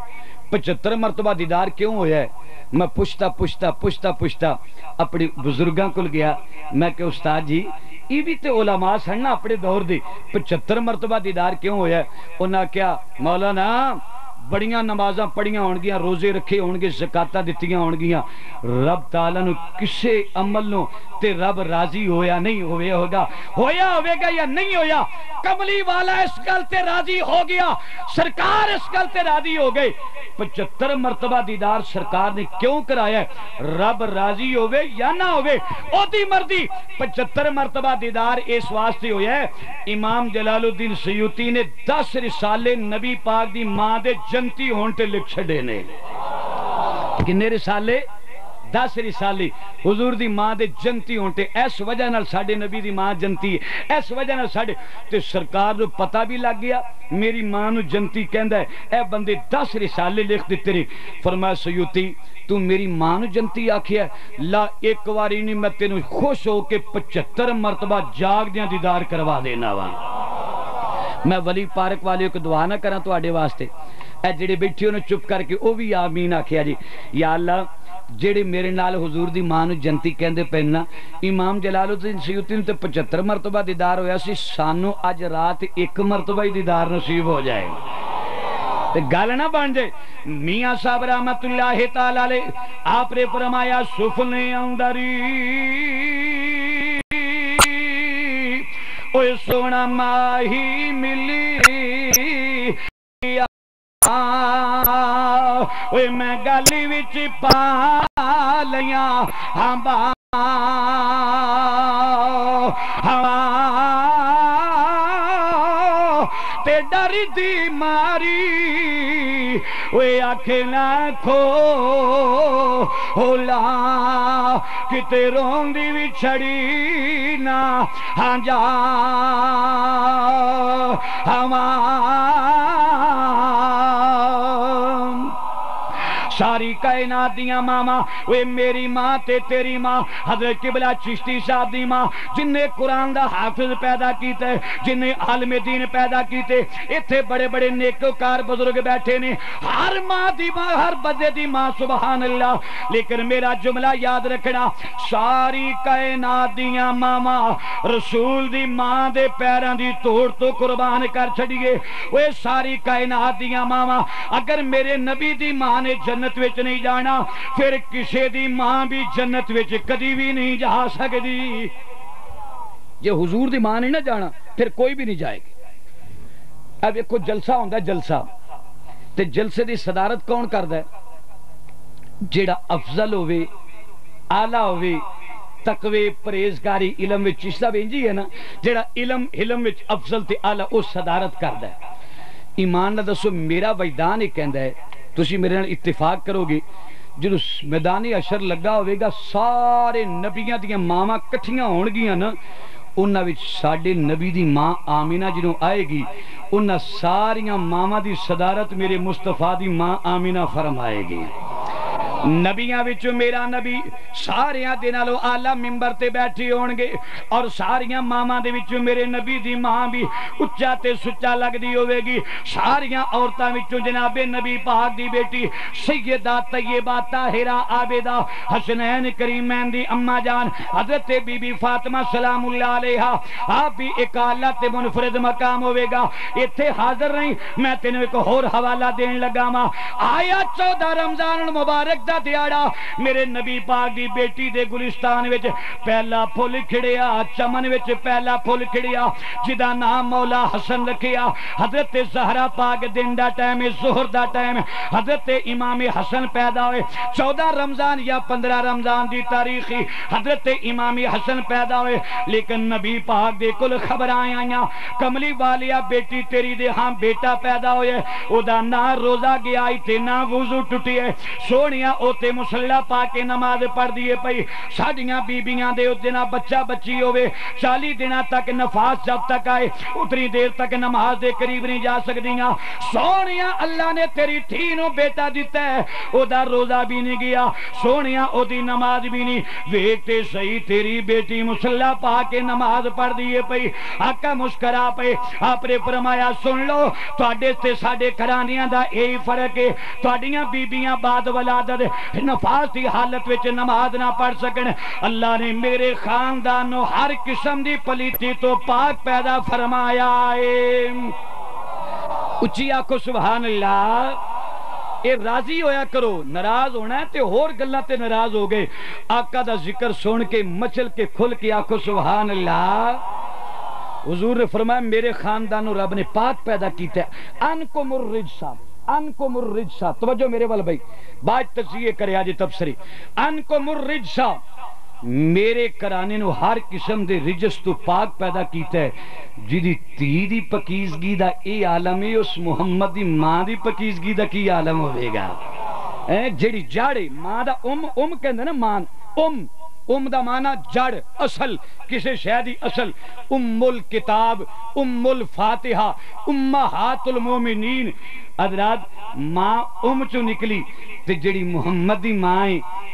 75 مرتبہ دیدار کیوں ہویا ہے میں پوچھتا اپنی بزرگاں کل گیا میں کہ استاد جی یہ بھی تے علماء سن نا اپنے دور دی 75 مرتبہ دیدار کیوں ہویا ہے انہاں کیا مولانا بڑیاں نمازاں پڑھیاں ہونگیاں روزے رکھے ہونگے زکاتاں دتیاں ہونگیاں رب تعالیٰ نو کسے عمل نو تے رب راضی ہویا نہیں ہوئے گا یا نہیں ہویا کملی والا اس گل تے راضی ہو گیا سرکار اس گل تے راضی ہو گئے 75 مرتبہ دیدار سرکار نے کیوں کرایا ہے رب راضی ہوئے یا نہ ہوئے او دی مردی 75 مرتبہ دیدار اس واسطے ہویا ہے امام جلال الدین سیوطی نے 10 رسالے نبی پاک دی ماں دے جنتی ہونٹے لکھ چھڑے نے کنے رسالے 10 رسالے حضور دی ماں دے جنتی ہونٹے اس وجہ نال ساڑھے نبی دی ماں جنتی ہے اس وجہ نال ساڑھے تے سرکار نو پتہ بھی لگ گیا میری ماں نو جنتی کہندہ ہے اے بندے 10 رسالے لکھ دیتے رہے فرمایا سیوطی تو میری ماں نو جنتی آکھیا ہے لا ایک واری نہیں میں تینو خوش ہو کے 75 مرتبہ جاگ دیاں دیدار کروا دینا وہاں میں ولی پارک والے کو دعا نہ کرا تو آڑے واسطے اے جڑے بیٹھے انہوں چپ کر کے او بھی آمین آکھیا جی یا اللہ جڑے میرے نال حضور دی ماں نو جنتی کہندے پہننا امام جلال الدین سیوطی نے 75 مرتبہ دیدار ہویا سی سانو اج رات 1 مرتبہ ہی دیدار نصیب ہو جائے تے گل نہ بن جائے میاں صاحب رحمت اللہ تعالی علیہ آپ نے فرمایا سفلے اندری اوے سونا ماہی ملی اوے میں گلی وچ پا لیاں ہاں تے ڈر دی ماری اوے آنکھیں نہ کھولا کتے روندی بھی چھڑی نہ ہاں جا ساری کائنات دیاں ماما وے میری ماں تے تیری ماں حضرت قبلہ چشتی صاحب دی ماں جن نے قرآن دا حافظ پیدا کیتے جن نے عالم دین پیدا کیتے اتھے بڑے بڑے نیکوکار بزرگ بیٹھے نے ہر ماں دی ماں ہر بندے دی ماں سبحان اللہ لیکن میرا جملہ یاد رکھنا ساری کائنات دیاں ماما رسول دی ماں دے پیران دی توڑ تو قربان کر چھڑیے وہ ساری کائنات دیاں ماما اگر میرے نبی دی ماں نے جنت وچ نہیں جانا پھر کسے دی ماں بھی جنت وچ کدی بھی نہیں جا سکتی یہ حضور دی ماں نہیں نہ جانا پھر کوئی بھی نہیں جائے گی اب ایک جلسہ ہوندہ ہے جلسہ تے جلسے دی صدارت کون کردہ ہے جیڑا افضل ہوئے آلہ ہوئے تقوی پریزگاری علم وچ چشتہ بینجی ہے نا جیڑا علم وچ افضل تے آلہ اس صدارت کردہ ہے ایمان نہ دسو میرا وجدان ایک کہندہ ہے تسی میرے نال اتفاق کرو گے جنہوں میدانی عشر لگا ہوئے گا سارے نبیاں دیاں ماما کٹھیاں ہونگیاں نا انہاں وچ ساڑھے نبی دی ماں آمینہ جنہوں آئے گی انہاں ساریاں ماما دی صدارت میرے مصطفیٰ دی ماں آمینہ فرمائے گی نبیاں وچوں میرا نبی ساریاں دینالو آلہ ممبر تے بیٹھی ہونگے اور ساریاں ماما دے وچوں میرے نبی دی ماں بھی اچھا تے سچا لگ دی ہوئے گی ساریاں عورتاں وچوں جناب نبی پاک دی بیٹی سیدہ طیبہ طاہرہ عابدہ حسنین کریمین دی اماں جان حضرت بی بی فاطمہ سلام اللہ علیہا آپ بھی ایک آلہ تے منفرد مقام ہوئے گا اتھے حاضر نہیں میں تینوں ایک اور حوالہ دین لگا ماں آیا 14 رمضان المبارک دا دیاڑا میرے نبی پاک دی بیٹی دے گلستان وچ پہلا پھول کھڑیا چمن وچ پہلا پھول کھڑیا جدا نام مولا حسن رکھیا حضرت زہرا پاک دن دا ٹائم ظہر دا ٹائم حضرت امام حسن پیدا ہوئے 14 رمضان یا 15 رمضان دی تاریخی حضرت امام حسن پیدا ہوئے لیکن نبی پاک دے کل خبر آئیاں کملی والیا بیٹی تیری دے ہاں بیٹا پیدا ہوئے او دا نہ روزہ گیا تے نہ وضو ٹوٹی ہے سونیا او تے مسلح پا کے نماز پڑھ دیے پئی ساڈیاں بیبیاں دے اتنا بچہ بچی ہوئے 40 دنوں تک نفاس جب تک آئے اتنی دیر تک نماز دے قریب نہیں جا سکدیاں سونیا اللہ نے تیری تھی نو بیٹا دیتا ہے او دا روزہ بھی نہیں گیا سونیا او دی نماز بھی نہیں ویکھتے صحیح تیری بیٹی مسلح پا کے نماز پڑھ دیے پئی آقا مسکرا پے آپ نے فرمایا سن لو تواڈے تے ساڈے گھرانیاں دا یہی فرق ہے تواڈیاں بیبیاں بعد ولادت نفاس دی حالت وچ نماز نہ پڑھ سکن اللہ نے میرے خاندان نو ہر قسم دی پلیتی تو پاک پیدا فرمایا ہے اچھی آکھو سبحان اللہ اے راضی ہویا کرو ناراض ہونا ہے تے اور گلاں تے ناراض ہو گئے آقا دا ذکر سن کے مچل کے کھل کے آکھو سبحان اللہ حضور نے فرمایا میرے خاندان و رب نے پاک پیدا کیتا ہے انکم الرجسا توجہ میرے وال بھائی بات تجزیہ کرے آج تبصری انکم الرجسا میرے کرانے نو ہر قسم دے رجس تو پاک پیدا کیتا ہے جی تی دی پکیزگی دا اے عالم ہے اس محمد دی ماں دی پکیزگی دا کی عالم ہوئے گا جیڑی جاڑے ماں دا کہندے نا مان دا مانا جڑ اصل کسے شہدی اصل الکتاب الفاتحہ امہات المومنین حضرات ماں چو نکلی تے جڑی محمد دی ماں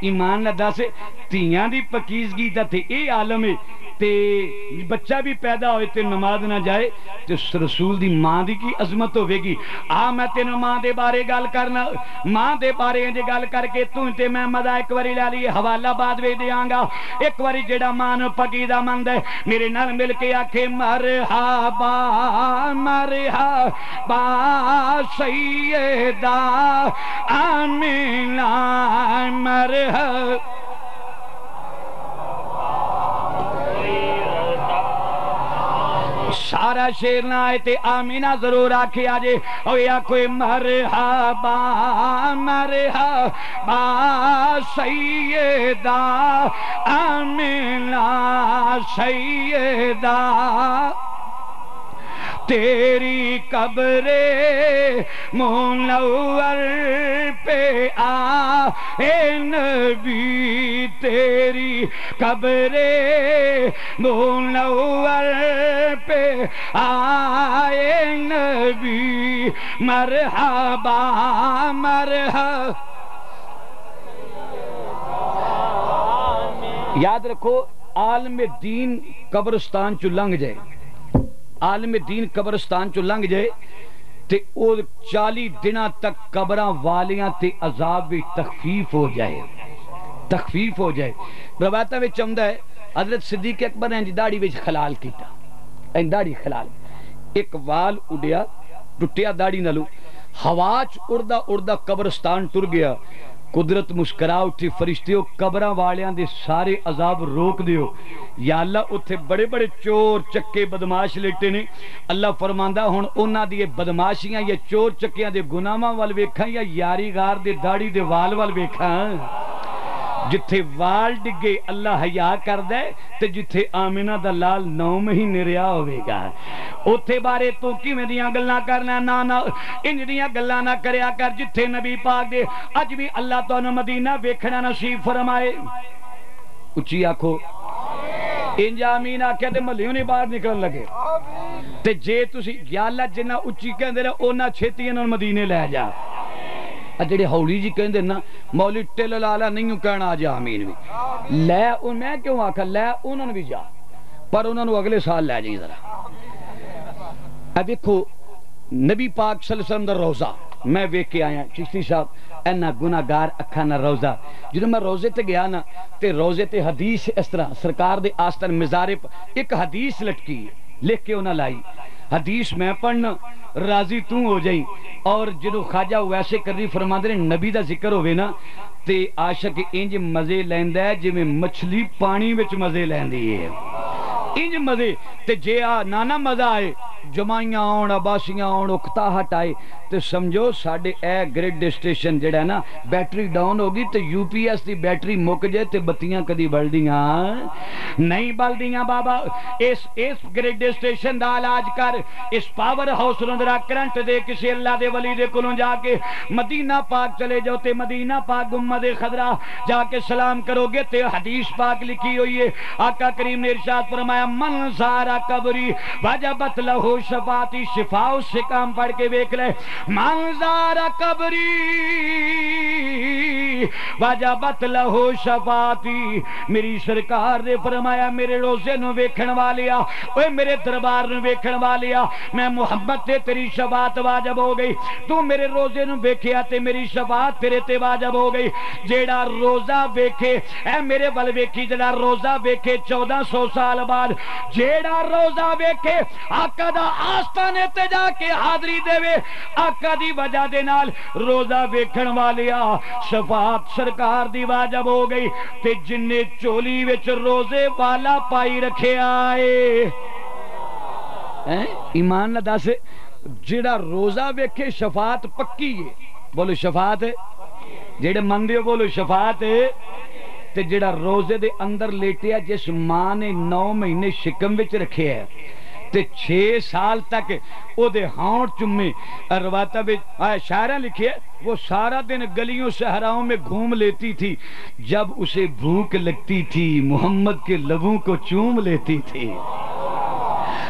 ایمان نہ دس تیاں دی پکیزگی دا تے اے عالم ہے تے بچہ بھی پیدا ہوئے تے نماز نہ جائے تے اس رسول دی ماں دی کی عظمت ہوئے گی میں تینوں ماں دے بارے گال کرنا ماں دے بارے انجے گال کر کے تے میں مدہ ایک واری لے لیے حوالہ بعد وے دے آنگا ایک واری جڑا مان پکیدہ مند ہے میرے نال مل کے آکھے مرحبا مرحبا سیدہ آمینہ مرحبا سارا شیر نہ آئے تے آمینہ ضرور آکھے آجے او یا کوئی مرحبا مرحبا سیدہ آمینہ سیدہ تیری قبر منور پہ آئے نبی تیری قبر منور پہ آئے نبی مرحبا مرحبا یاد رکھو عالم دین قبرستان چو لنگ جائے عالم دین قبرستان چو لنگ جائے تے او 40 دنہ تک قبراں والیاں تے عذاب بھی تخفیف ہو جائے روایتہ میں چمدہ ہے حضرت صدیق اکبر نے داڑھی وچ خلال کیتا داڑھی خلال ایک وال اڈیا ٹٹیا داڑھی نالو ہواچ اڑدا قبرستان ٹر گیا قدرت مسکرا اٹھی فرشتیوں قبراں والیاں دے سارے عذاب روک دیو یا اللہ اتھے بڑے بڑے چور چکے بدماش لیٹے نے اللہ فرماندہ ہون اونا دیے بدماشیاں یا چور چکیاں دے گناہاں وال ویکھاں یا یاری غار دے داڑھی دے وال ویکھاں جتھے وال ڈگے اللہ حیا کر دے تے جتھے آمینہ دا لال 9 مہینے رہا ہوئے گا اتھے بارے تو کیویں دیاں گلاں کرنا نا انج دیاں گلاں نہ کریا کر جتھے نبی پاک دے اج بھی اللہ تانوں مدینہ ویکھنا نصیب فرمائے اچھی آکھو انج آمین آکھیا تے ملیوں نہیں باہر نکلن لگے تے جے تسی یا اللہ جنہ اچھی کہندے نے اونا چھیتی انہاں مدینے لے جا جڑے ہولی جی کہندے نا مولی ٹل لالا نہیں کہنا آج آمین بھی لے ان میں کیوں آکھا لے انہوں نے بھی جا پر انہوں نے اگلے سال لے جائیں ذرا دیکھو نبی پاک صلی اللہ علیہ وسلم دا روزہ میں ویکھ کے آیا چشتی صاحب اینا گناہگار اکھا نہ روزہ جدوں میں روزے تے گیا نا تے روزے تے حدیث اس طرح سرکار دے آستان مزارے ایک حدیث لٹکی لکھ کے انہاں لائی حدیث میں پڑھنا راضی تو ہو جائیں اور جدو خواجہ ویسے کرنی فرماندے نے نبی دا ذکر ہوئے نا تے عاشق انج مزے لیندا ہے جویں مچھلی پانی وچ مزے لیندی ہے انج مزے تے جے نانا مزہ آئے جمائیاں آن عباسیاں آن اکتاہٹ آئے تو سمجھو ساڑھے اے گریڈ اسٹیشن جڑا ہے نا بیٹری ڈاؤن ہوگی تو یو پی ایس دی بیٹری مک جائے تو بتیاں کدی بل دیاں نہیں بل دیاں بابا اس گریڈ اسٹیشن دا علاج کر اس پاور ہاؤس رندرہ کرنٹ دے کسی اللہ دے ولی دے کلوں جا کے مدینہ پاک چلے جاؤ تے مدینہ پاک گمد خضرہ جا کے سلام کرو گے تے حدیث پاک لکھی ہوئی ہے آقا کریم نے ارشاد فرمایا من زارا قبری وجبت لہو شفاعتی شفاء اس سے کام پڑھ کے بیک لے منظار قبری وجبت لہو شفاعتی میری سرکار نے فرمایا میرے روزے نو ویکھن والیا اوے میرے دربار نو ویکھن والیا میں محمد تے تیری شفاعت واجب ہو گئی تو میرے روزے نو ویکھیا تے میری شفاعت تیرے تے واجب ہو گئی جیڑا روزہ ویکھے اے میرے ول ویکھی جیڑا روزہ ویکھے 1400 سال بعد جیڑا روزہ ویکھے آقا دا آستانے تے جا کے حاضری دے وے آقا دی وجہ دے نال روزہ ویکھن والیا شفاعت سرکار دی واجب ہو گئی تے جننے چولی وچ روزے والا پائی رکھے آئے ایمان نہ دس جیڑا روزہ ویکھے شفاعت پکی ہے بولو شفاعت جیڑے من دیو بولو شفاعت تے جیڑا روزے دے اندر لیٹیا جس ماں نے 9 مہینے شکم وچ رکھے ہے تے 6 سال تک او دے ہاؤں چمے روایتہ میں شاعرہ لکھی ہے وہ سارا دن گلیوں صحراؤں میں گھوم لیتی تھی جب اسے بھوک لگتی تھی محمد کے لبوں کو چوم لیتی تھی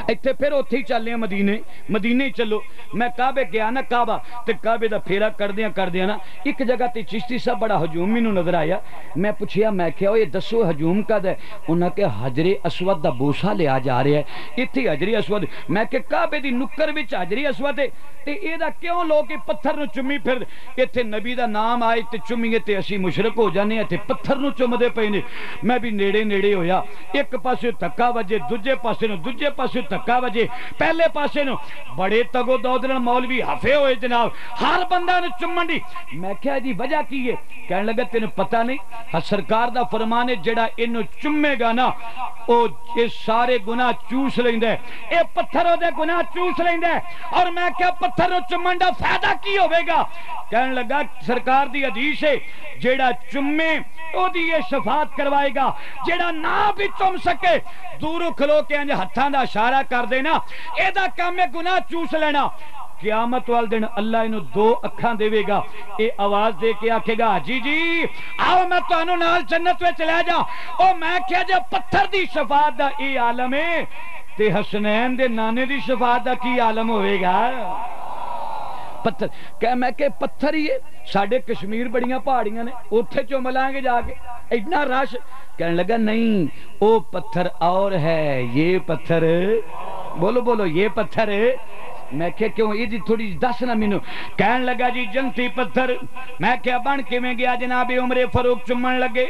ایتھے پھر اوتھے چلے مدینے چلو میں کعبے گیا نا کعبہ تے کعبے دا پھیرا کر دیا نا ایک جگہ تے چشتی صاحب بڑا ہجوم مینوں نظر آیا میں پوچھیا میں کہیا او یہ دسو ہجوم کد ہے انہاں کہ حجر اسود دا بوسا لیا جا رہا ہے ایتھے حجر اسود میں کہ کعبے دی نکر وچ حجر اسود ہے تے اے دا کیوں لوگ پتھر نو چمی پھر ایتھے نبی دا نام آئے تے چمیے تے اسی مشرک ہو جانے تے پتھر نو چمدے پئے نے میں بھی نیڑے ہویا ایک پاسے دھکا وجے دوجے پاسے دھکا وجے پہلے پاسے نو بڑے تگو دودن مولوی ہفے ہوئے جناب ہر بندہ نے چمن دی میں کہا جی وجہ کی ہے کہنے لگا تینوں پتہ نہیں سرکار دا فرمان ہے جڑا انو چمے گا نا او یہ سارے گناہ چوس لیندے اے پتھر دے گناہ چوس لیندے اور میں کہا پتھر نو چمن دا فائدہ کی ہوئے گا کہنے لگا سرکار دی حدیث ہے جڑا چمے او دی یہ شفاعت کروائے گا جڑا نہ بھی چم سکے دورو کھلو کے انج ہتھاں دا اشارہ کر دینا اے دا کام ہے گناہ چوس لینا قیامت وال دن اللہ انہوں 2 اکھاں دے گا اے آواز دے کے آکھے گا جی آؤ میں تو انہوں نال جنت میں چلے جا او میں کیا جا پتھر دی شفاعت دا اے عالم ہے تے حسنین دے نانے دی شفاعت دا کی عالم ہوئے گا پتھر کہ میں کہ پتھر ہی ہے ساڑھے کشمیر بڑیاں پہاڑیاں نے اتھے چو ملائیں گے جا کے اتنا رش کہنے لگا نہیں او پتھر اور ہے یہ پتھر بولو یہ پتھر ہے میں کہا کیوں یہ جی تھوڑی دس نہ مینوں کہنے لگا جی جنتی پتھر میں کہا بن کے میں گیا جناب عمر فاروق چمن لگے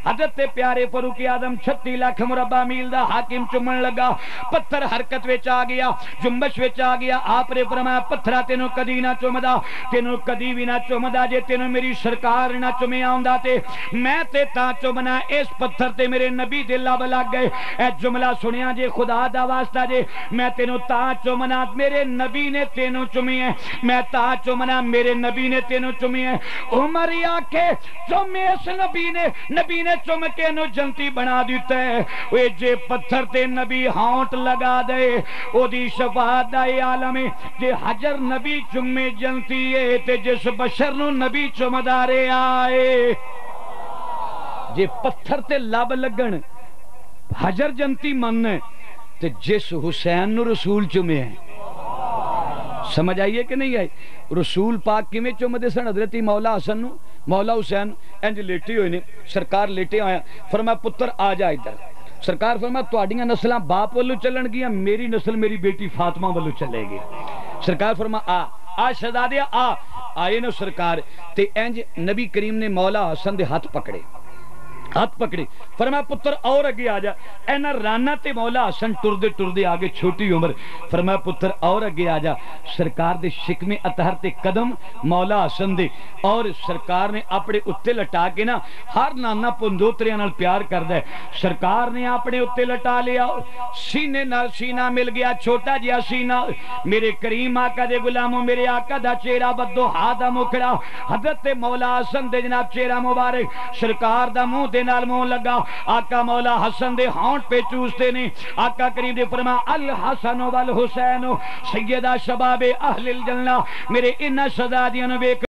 حضرت پیارے فاروق اعظم 36 لاکھ مربع میل دا حاکم چمن لگا پتھر حرکت وچ آ گیا جنبش وچ آ گیا آپ نے فرمایا پتھرا تینوں کدی نہ چمدا تینوں کدی بھی نہ چمدا جے تینوں میری سرکار نہ چمیا ہوندا تے میں تے تا چمنا اس پتھر تے میرے نبی دے لب لگ گئے اے جملہ سنیا جے خدا دا واسطہ جے میں تینوں تا چمنا میرے نبی نے تینوں چمی ہے میں تا چمنا میرے نبی نے تینوں چمی ہے عمر آکھے چمی اس نبی نے چم کے نو جنتی بنا دیتا ہے وہ جے پتھر تے نبی ہاؤنٹ لگا دے او دی شفاعت دا عالم ہے جے حجر نبی چمی جنتی ہے تے جس بشر نو نبی چمدارے آئے جے پتھر تے لب لگن حجر جنتی من ہے تے جس حسین نو رسول چمے ہیں سمجھ آئیے کہ نہیں آئی رسول پاک کی میں چومدے سن حضرتی مولا حسن مولا حسین انج لیٹی ہوئے نے سرکار لیٹے آیا فرمایا پتر آ جا ادھر سرکار فرمایا تواڈیاں نسلاں باپ والو چلن گیاں میری نسل میری بیٹی فاطمہ والو چلے گی سرکار فرمایا آ شہزادیا آئے نو سرکار تے انج نبی کریم نے مولا حسن دے ہاتھ پکڑے ہاتھ پکڑے، فرمایا پتر اور اگے آ جا۔ اینا رانا تے مولا حسن ٹردے ٹردے آگے، چھوٹی عمر، فرمایا پتر اور اگے آ جا۔ سرکار دے شکم اطہر تے قدم مولا حسن دے، اور سرکار نے اپنے اتے لٹا کے نا، ہر نانا پندوتریاں نال پیار کردا ہے، سرکار نے اپنے اتے لٹا لیا، سینے نال سینہ مل گیا، چھوٹا جہا سینہ، میرے کریم آقا دے غلاموں، میرے آقا دا چہرہ بدوحا دا مکھڑا، حضرت مولا حسن دے جناب چہرہ مبارک، سرکار دا منہ دے نال منہ لگا، آقا مولا حسن دے ہونٹ پہ چوستے نے، آقا کریم نے فرمایا الحسن والحسین سیدہ شباب اہل الجنہ، میرے انہاں شہزادیاں نو ویکھ